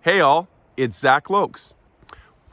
Hey all, it's Zach Loeks.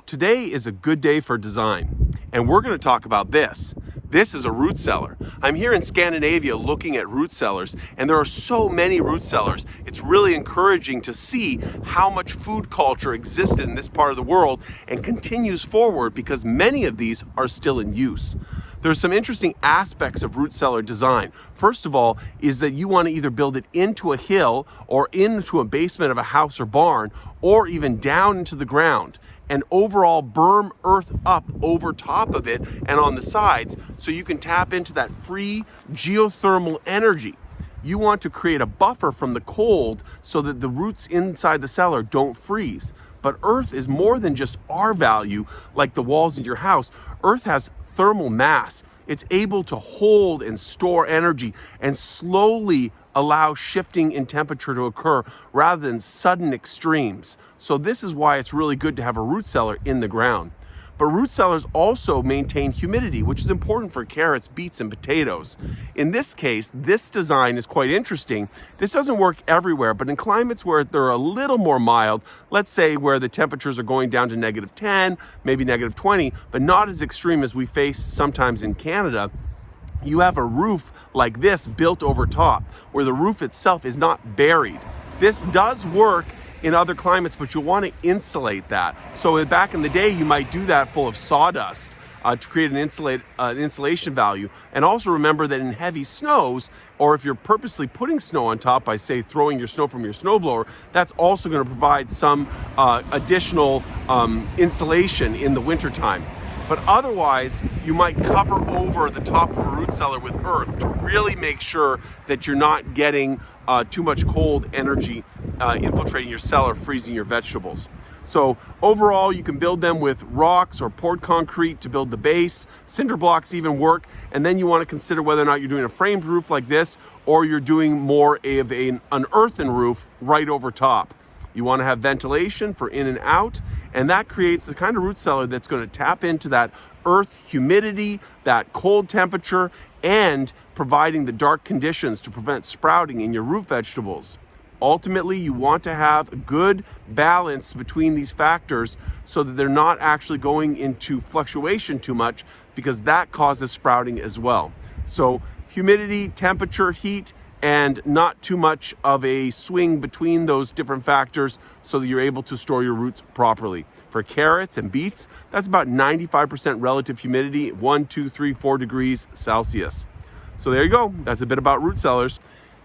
Today is a good day for design, and we're going to talk about this. This is a root cellar. I'm here in Scandinavia looking at root cellars, and there are so many root cellars. It's really encouraging to see how much food culture existed in this part of the world and continues forward because many of these are still in use. There's some interesting aspects of root cellar design. First of all is that you want to either build it into a hill or into a basement of a house or barn, or even down into the ground, and overall berm earth up over top of it and on the sides so you can tap into that free geothermal energy. You want to create a buffer from the cold so that the roots inside the cellar don't freeze. But earth is more than just our value, like the walls in your house. Earth has thermal mass. It's able to hold and store energy and slowly allow shifting in temperature to occur rather than sudden extremes. So this is why it's really good to have a root cellar in the ground. But root cellars also maintain humidity, which is important for carrots, beets, and potatoes. In this case, this design is quite interesting. This doesn't work everywhere, but in climates where they're a little more mild, let's say where the temperatures are going down to -10, maybe -20, but not as extreme as we face sometimes in Canada, you have a roof like this built over top, where the roof itself is not buried. This does work in other climates, but you'll want to insulate that. So back in the day, you might do that full of sawdust to create an insulation value. And also remember that in heavy snows, or if you're purposely putting snow on top by, say, throwing your snow from your snowblower, that's also going to provide some additional insulation in the wintertime. But otherwise, you might cover over the top of a root cellar with earth to really make sure that you're not getting too much cold energy infiltrating your cellar, freezing your vegetables. So overall, you can build them with rocks or poured concrete to build the base. Cinder blocks even work. And then you want to consider whether or not you're doing a framed roof like this, or you're doing more of an earthen roof right over top. You want to have ventilation for in and out, and that creates the kind of root cellar that's going to tap into that earth humidity, that cold temperature, and providing the dark conditions to prevent sprouting in your root vegetables. Ultimately, you want to have a good balance between these factors so that they're not actually going into fluctuation too much, because that causes sprouting as well. So humidity, temperature, heat, and not too much of a swing between those different factors so that you're able to store your roots properly. For carrots and beets, that's about 95% relative humidity, 1, 2, 3, 4 degrees Celsius. So there you go. That's a bit about root cellars.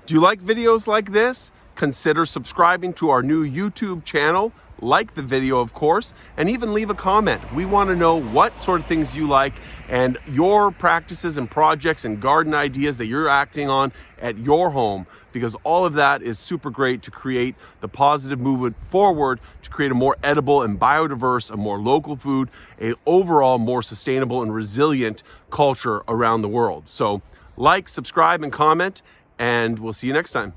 Do you like videos like this? Consider subscribing to our new YouTube channel. Like the video, of course, and even leave a comment. We want to know what sort of things you like and your practices and projects and garden ideas that you're acting on at your home, because all of that is super great to create the positive movement forward to create a more edible and biodiverse, a more local food, a overall more sustainable and resilient culture around the world. So like, subscribe, and comment, and we'll see you next time.